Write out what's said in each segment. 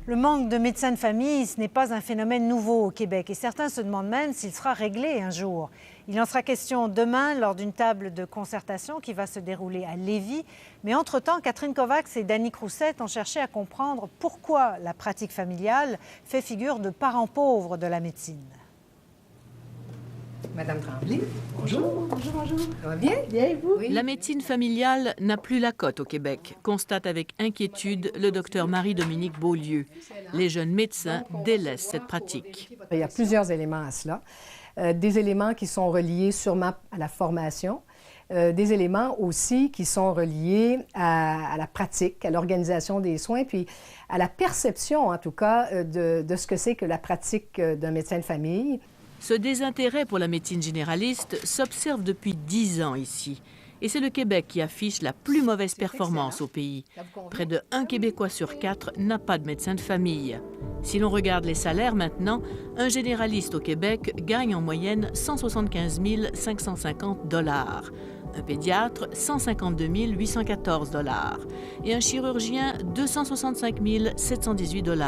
Le manque de médecins de famille, ce n'est pas un phénomène nouveau au Québec et certains se demandent même s'il sera réglé un jour. Il en sera question demain lors d'une table de concertation qui va se dérouler à Lévis. Mais entre-temps, Catherine Kovacs et Dany Crousset ont cherché à comprendre pourquoi la pratique familiale fait figure de parent pauvre de la médecine. Madame Tremblay. Bonjour. Bonjour, bonjour. Ça va bien? Bien, et vous? La médecine familiale n'a plus la cote au Québec, constate avec inquiétude le docteur Marie-Dominique Beaulieu. Les jeunes médecins délaissent cette pratique. Il y a plusieurs éléments à cela. Des éléments qui sont reliés sûrement à la formation, des éléments aussi qui sont reliés à la pratique, à l'organisation des soins, puis à la perception, en tout cas, de ce que c'est que la pratique d'un médecin de famille. Ce désintérêt pour la médecine généraliste s'observe depuis 10 ans ici. Et c'est le Québec qui affiche la plus mauvaise performance au pays. Près de 1 Québécois sur 4 n'a pas de médecin de famille. Si l'on regarde les salaires maintenant, un généraliste au Québec gagne en moyenne 175 550 $, un pédiatre 152 814 $ et un chirurgien 265 718 $.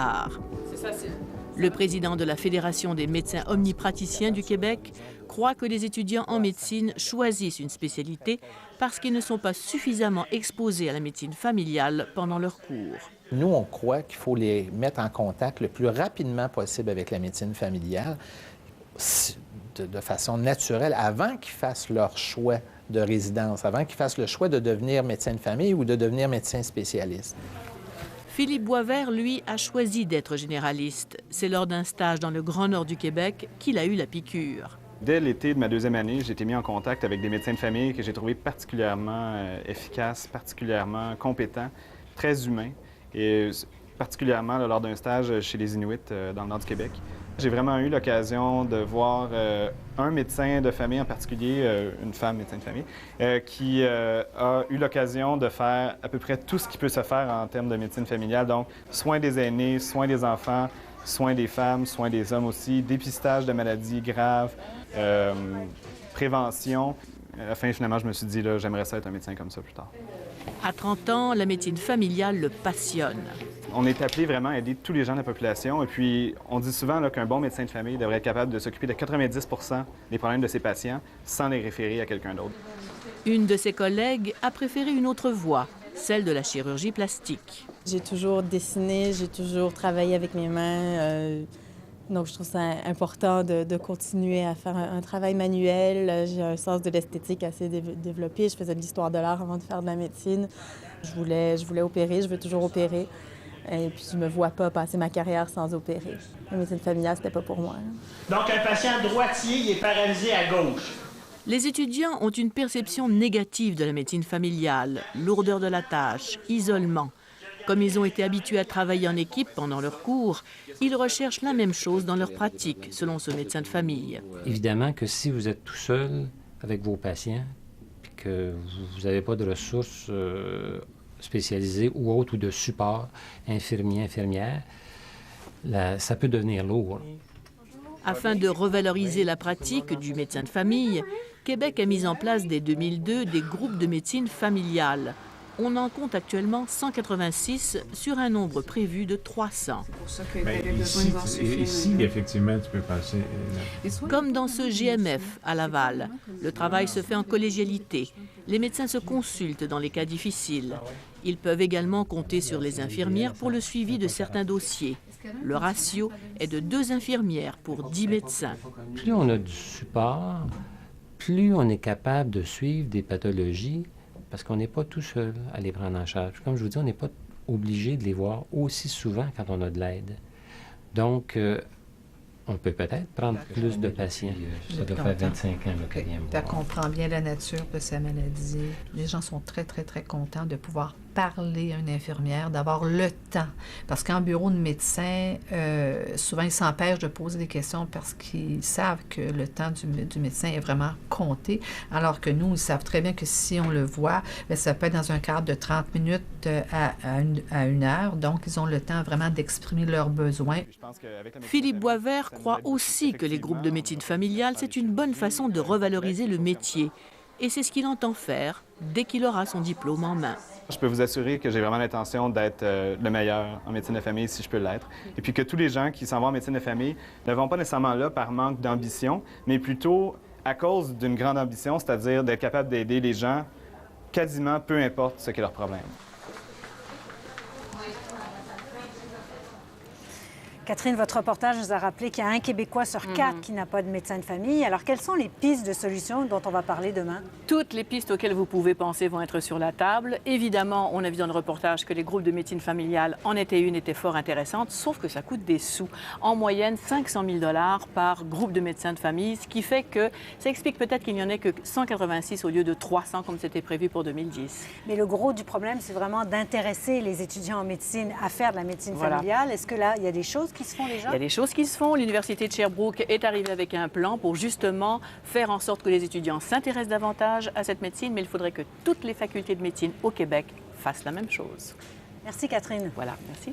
Le président de la Fédération des médecins omnipraticiens du Québec croit que les étudiants en médecine choisissent une spécialité parce qu'ils ne sont pas suffisamment exposés à la médecine familiale pendant leurs cours. Nous, on croit qu'il faut les mettre en contact le plus rapidement possible avec la médecine familiale de façon naturelle avant qu'ils fassent leur choix de résidence, avant qu'ils fassent le choix de devenir médecin de famille ou de devenir médecin spécialiste. Philippe Boisvert, lui, a choisi d'être généraliste. C'est lors d'un stage dans le Grand Nord du Québec qu'il a eu la piqûre. Dès l'été de ma deuxième année, j'ai été mis en contact avec des médecins de famille que j'ai trouvés particulièrement efficaces, particulièrement compétents, très humains, et particulièrement lors d'un stage chez les Inuits dans le nord du Québec. J'ai vraiment eu l'occasion de voir un médecin de famille en particulier, une femme médecin de famille, qui a eu l'occasion de faire à peu près tout ce qui peut se faire en termes de médecine familiale. Donc, soins des aînés, soins des enfants, soins des femmes, soins des hommes aussi, dépistage de maladies graves, prévention. À la fin, finalement, je me suis dit, là, j'aimerais ça être un médecin comme ça plus tard. À 30 ans, la médecine familiale le passionne. On est appelé vraiment à aider tous les gens de la population. Et puis, on dit souvent qu'un bon médecin de famille devrait être capable de s'occuper de 90 % des problèmes de ses patients sans les référer à quelqu'un d'autre. Une de ses collègues a préféré une autre voie, celle de la chirurgie plastique. J'ai toujours dessiné, j'ai toujours travaillé avec mes mains. Donc, je trouve ça important de continuer à faire un travail manuel. J'ai un sens de l'esthétique assez développé. Je faisais de l'histoire de l'art avant de faire de la médecine. Je voulais opérer, je veux toujours opérer. Et puis, je ne me vois pas passer ma carrière sans opérer. La médecine familiale, c'était pas pour moi. Donc, un patient droitier, il est paralysé à gauche. Les étudiants ont une perception négative de la médecine familiale, lourdeur de la tâche, isolement. Comme ils ont été habitués à travailler en équipe pendant leurs cours, ils recherchent la même chose dans leur pratique, selon ce médecin de famille. Évidemment que si vous êtes tout seul avec vos patients, puis que vous n'avez pas de ressources spécialisées ou autres, ou de support, infirmiers, infirmières, ça peut devenir lourd. Afin de revaloriser la pratique du médecin de famille, Québec a mis en place dès 2002 des groupes de médecine familiale. On en compte actuellement 186 sur un nombre prévu de 300. Ici, effectivement, tu peux passer. Comme dans ce GMF à Laval, le travail se fait en collégialité. Les médecins se consultent dans les cas difficiles. Ils peuvent également compter sur les infirmières pour le suivi de certains dossiers. Le ratio est de 2 infirmières pour 10 médecins. Plus on a du support, plus on est capable de suivre des pathologies, parce qu'on n'est pas tout seul à les prendre en charge. Comme je vous dis, on n'est pas obligé de les voir aussi souvent quand on a de l'aide. Donc, on peut peut-être prendre plus de patients. Ça doit faire 25 ans que vient me voir. On comprend bien la nature de sa maladie. Les gens sont très, très, très contents de pouvoir parler à une infirmière, d'avoir le temps. Parce qu'en bureau de médecin, souvent, ils s'empêchent de poser des questions parce qu'ils savent que le temps du médecin est vraiment compté. Alors que nous, ils savent très bien que si on le voit, bien, ça peut être dans un cadre de 30 minutes à 1 heure. Donc, ils ont le temps vraiment d'exprimer leurs besoins. Philippe Boisvert croit aussi que les groupes de médecine familiale, c'est une bonne façon de revaloriser le métier. Et c'est ce qu'il entend faire dès qu'il aura son diplôme en main. Je peux vous assurer que j'ai vraiment l'intention d'être le meilleur en médecine de famille si je peux l'être. Et puis que tous les gens qui s'en vont en médecine de famille ne vont pas nécessairement là par manque d'ambition, mais plutôt à cause d'une grande ambition, c'est-à-dire d'être capable d'aider les gens quasiment peu importe ce qu'est leur problème. Catherine, votre reportage nous a rappelé qu'il y a un Québécois sur 4 qui n'a pas de médecin de famille. Alors, quelles sont les pistes de solutions dont on va parler demain? Toutes les pistes auxquelles vous pouvez penser vont être sur la table. Évidemment, on a vu dans le reportage que les groupes de médecine familiale en étaient fort intéressantes, sauf que ça coûte des sous. En moyenne, 500 000 $ par groupe de médecins de famille, ce qui fait que ça explique peut-être qu'il n'y en ait que 186 au lieu de 300 comme c'était prévu pour 2010. Mais le gros du problème, c'est vraiment d'intéresser les étudiants en médecine à faire de la médecine familiale. Est-ce que là, il y a des choses qui se font déjà? Il y a des choses qui se font. L'Université de Sherbrooke est arrivée avec un plan pour justement faire en sorte que les étudiants s'intéressent davantage à cette médecine, mais il faudrait que toutes les facultés de médecine au Québec fassent la même chose. Merci, Catherine. Voilà, merci.